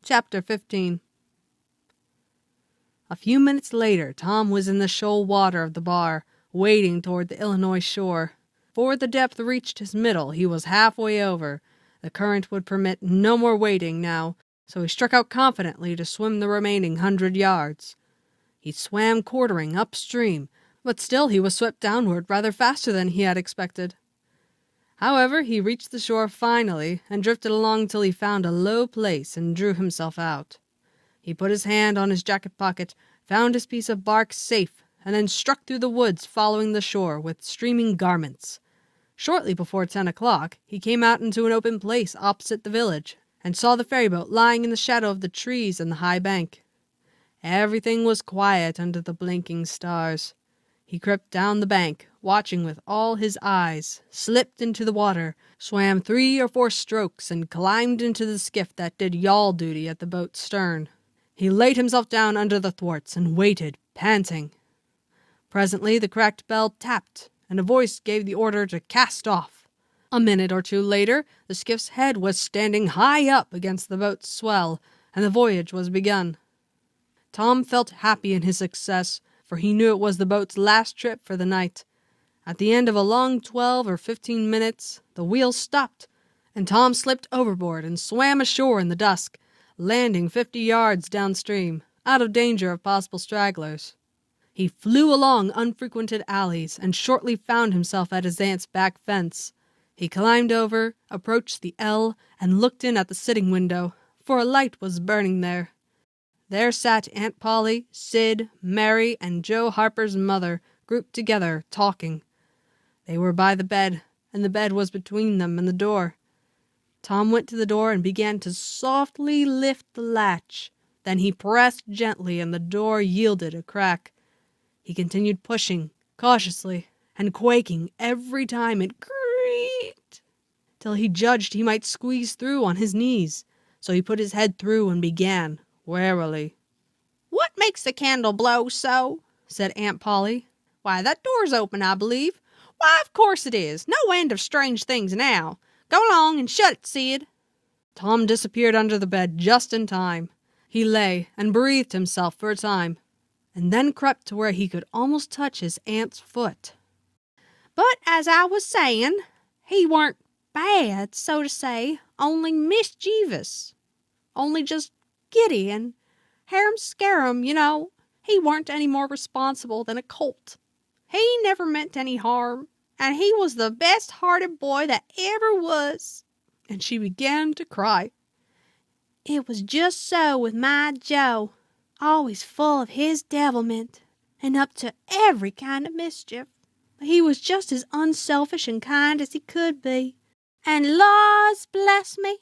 Chapter 15. A few minutes later, Tom was in the shoal water of the bar, wading toward the Illinois shore. Before the depth reached his middle, he was halfway over. The current would permit no more wading now, so he struck out confidently to swim the remaining 100 yards. He swam quartering upstream, but still he was swept downward rather faster than he had expected. However, he reached the shore finally and drifted along till he found a low place and drew himself out. He put his hand on his jacket pocket, found his piece of bark safe, and then struck through the woods following the shore with streaming garments. Shortly before 10 o'clock, he came out into an open place opposite the village and saw the ferryboat lying in the shadow of the trees and the high bank. Everything was quiet under the blinking stars. He crept down the bank, watching with all his eyes, slipped into the water, swam 3 or 4 strokes, and climbed into the skiff that did yawl duty at the boat's stern. He laid himself down under the thwarts and waited, panting. Presently the cracked bell tapped, and a voice gave the order to cast off. A minute or two later, the skiff's head was standing high up against the boat's swell, and the voyage was begun. Tom felt happy in his success, for he knew it was the boat's last trip for the night. At the end of a long 12 or 15 minutes, the wheel stopped, and Tom slipped overboard and swam ashore in the dusk, landing 50 yards downstream, out of danger of possible stragglers. He flew along unfrequented alleys and shortly found himself at his aunt's back fence. He climbed over, approached the L, and looked in at the sitting window, for a light was burning there. There sat Aunt Polly, Sid, Mary, and Joe Harper's mother, grouped together, talking. They were by the bed, and the bed was between them and the door. Tom went to the door and began to softly lift the latch. Then he pressed gently, and the door yielded a crack. He continued pushing, cautiously, and quaking every time it creaked, till he judged he might squeeze through on his knees. So he put his head through and began, warily. "What makes the candle blow so?" said Aunt Polly. "Why, that door's open, I believe." "Why, of course it is. No end of strange things now. Go along and shut it, Sid." Tom disappeared under the bed just in time. He lay and breathed himself for a time, and then crept to where he could almost touch his aunt's foot. "But as I was saying, he weren't bad, so to say, only mischievous. Only just giddy and harum-scarum, you know. He weren't any more responsible than a colt. He never meant any harm, and he was the best-hearted boy that ever was." And she began to cry. "It was just so with my Joe, always full of his devilment, and up to every kind of mischief. But he was just as unselfish and kind as he could be. And laws bless me,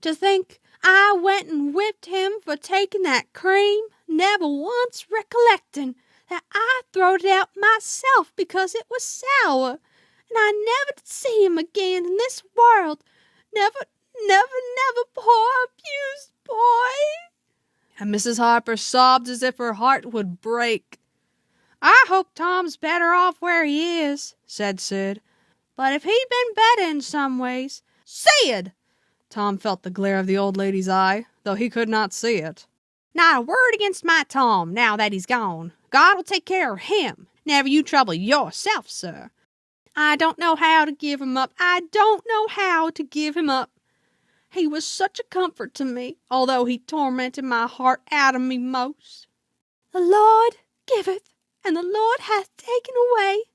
to think I went and whipped him for taking that cream, never once recollecting that I throwed it out myself because it was sour, and I never to see him again in this world. Never, poor abused boy." And Mrs. Harper sobbed as if her heart would break. "I hope Tom's better off where he is," said Sid. "But if he'd been better in some ways—" "Sid!" Tom felt the glare of the old lady's eye, though he could not see it. "Not a word against my Tom, now that he's gone. God will take care of him. Never you trouble yourself, sir. I don't know how to give him up. I don't know how to give him up. He was such a comfort to me, although he tormented my heart out of me most. The Lord giveth, and the Lord hath taken away.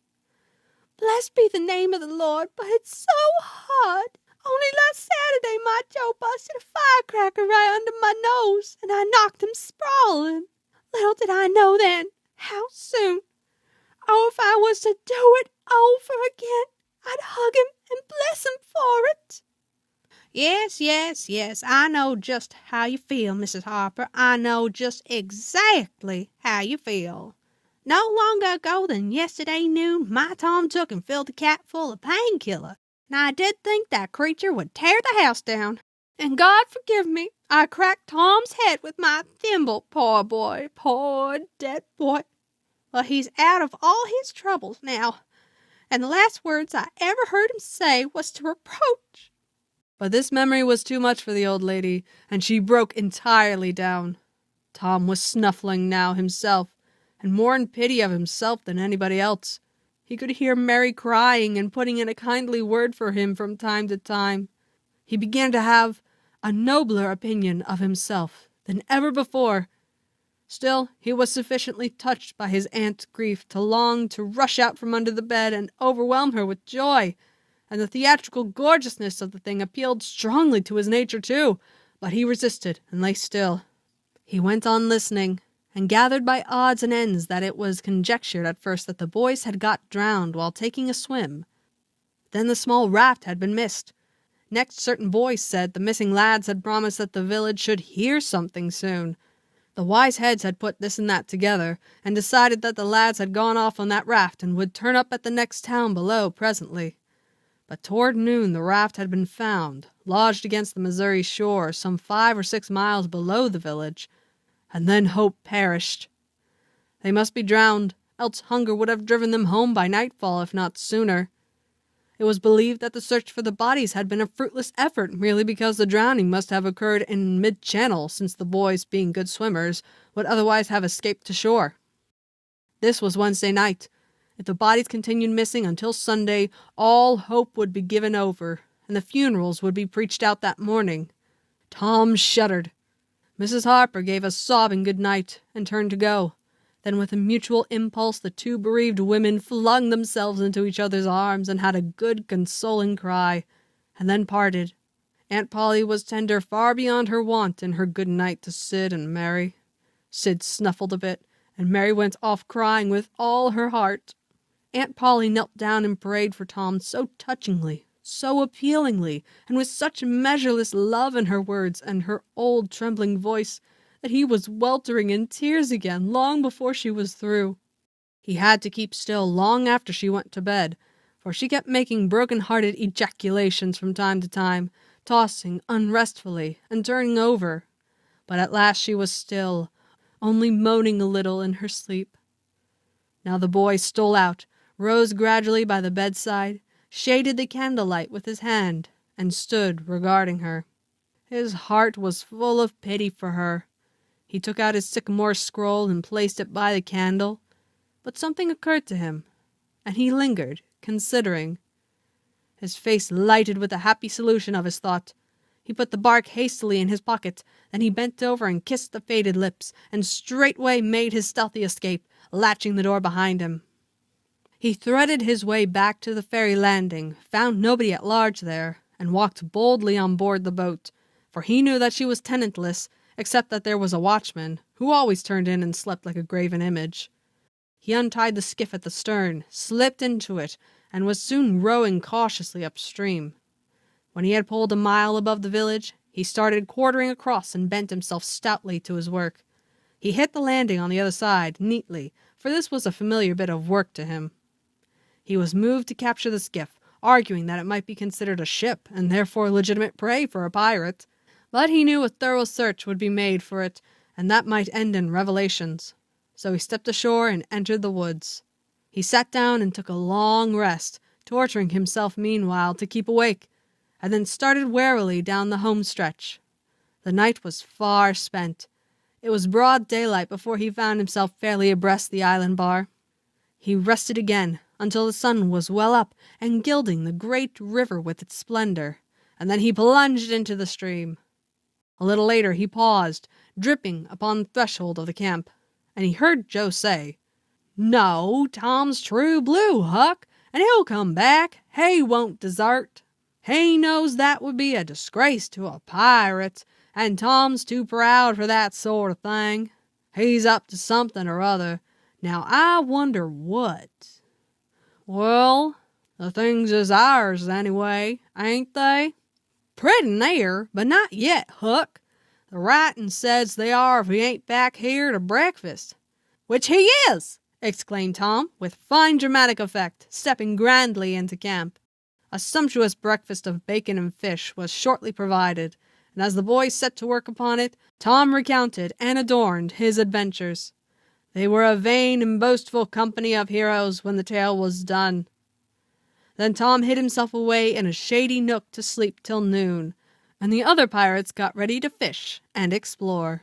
Blessed be the name of the Lord, but it's so hard. Only last Saturday my Joe busted a firecracker right under my nose, and I knocked him sprawling. Little did I know then how soon. Oh, if I was to do it over again, I'd hug him and bless him for it." Yes, I know just how you feel, Mrs. Harper. I know just exactly how you feel. No longer ago than yesterday noon, my Tom took and filled a cat full of painkiller, and I did think that creature would tear the house down. And God forgive me, I cracked Tom's head with my thimble, poor boy, poor dead boy. But he's out of all his troubles now, and the last words I ever heard him say was to reproach But this memory was too much for the old lady, and she broke entirely down. Tom was snuffling now himself, and more in pity of himself than anybody else. He could hear Mary crying and putting in a kindly word for him from time to time. He began to have a nobler opinion of himself than ever before. Still, he was sufficiently touched by his aunt's grief to long to rush out from under the bed and overwhelm her with joy, and the theatrical gorgeousness of the thing appealed strongly to his nature too, but he resisted and lay still. He went on listening, and gathered by odds and ends that it was conjectured at first that the boys had got drowned while taking a swim. Then the small raft had been missed. Next, certain boys said the missing lads had promised that the village should hear something soon. The wise heads had put this and that together, and decided that the lads had gone off on that raft and would turn up at the next town below presently. But toward noon the raft had been found, lodged against the Missouri shore some 5 or 6 miles below the village, and then hope perished. They must be drowned, else hunger would have driven them home by nightfall, if not sooner. It was believed that the search for the bodies had been a fruitless effort, merely because the drowning must have occurred in mid-channel, since the boys, being good swimmers, would otherwise have escaped to shore. This was Wednesday night. If the bodies continued missing until Sunday, all hope would be given over, and the funerals would be preached out that morning. Tom shuddered. Mrs. Harper gave a sobbing good night, and turned to go. Then with a mutual impulse the two bereaved women flung themselves into each other's arms and had a good consoling cry, and then parted. Aunt Polly was tender far beyond her wont in her good night to Sid and Mary. Sid snuffled a bit, and Mary went off crying with all her heart. Aunt Polly knelt down and prayed for Tom so touchingly, so appealingly, and with such measureless love in her words and her old trembling voice, that he was weltering in tears again long before she was through. He had to keep still long after she went to bed, for she kept making broken-hearted ejaculations from time to time, tossing unrestfully and turning over. But at last she was still, only moaning a little in her sleep. Now the boy stole out, rose gradually by the bedside, shaded the candlelight with his hand, and stood regarding her. His heart was full of pity for her. He took out his sycamore scroll and placed it by the candle, but something occurred to him, and he lingered, considering. His face lighted with a happy solution of his thought. He put the bark hastily in his pocket, then he bent over and kissed the faded lips, and straightway made his stealthy escape, latching the door behind him. He threaded his way back to the ferry landing, found nobody at large there, and walked boldly on board the boat, for he knew that she was tenantless, except that there was a watchman, who always turned in and slept like a graven image. He untied the skiff at the stern, slipped into it, and was soon rowing cautiously upstream. When he had pulled a mile above the village, he started quartering across and bent himself stoutly to his work. He hit the landing on the other side, neatly, for this was a familiar bit of work to him. He was moved to capture the skiff, arguing that it might be considered a ship, and therefore legitimate prey for a pirate. But he knew a thorough search would be made for it, and that might end in revelations. So he stepped ashore and entered the woods. He sat down and took a long rest, torturing himself meanwhile to keep awake, and then started warily down the home stretch. The night was far spent. It was broad daylight before he found himself fairly abreast the island bar. He rested again until the sun was well up and gilding the great river with its splendor, and then he plunged into the stream. A little later he paused, dripping, upon the threshold of the camp, and he heard Joe say, "No, Tom's true blue, Huck, and he'll come back. He won't desert. He knows that would be a disgrace to a pirate, and Tom's too proud for that sort of thing. He's up to something or other. Now I wonder what." "Well, the things is ours anyway, ain't they?" "Pretty near, but not yet, Huck. The writing says they are if he ain't back here to breakfast." "Which he is!" exclaimed Tom, with fine dramatic effect, stepping grandly into camp. A sumptuous breakfast of bacon and fish was shortly provided, and as the boys set to work upon it, Tom recounted and adorned his adventures. They were a vain and boastful company of heroes when the tale was done. Then Tom hid himself away in a shady nook to sleep till noon, and the other pirates got ready to fish and explore.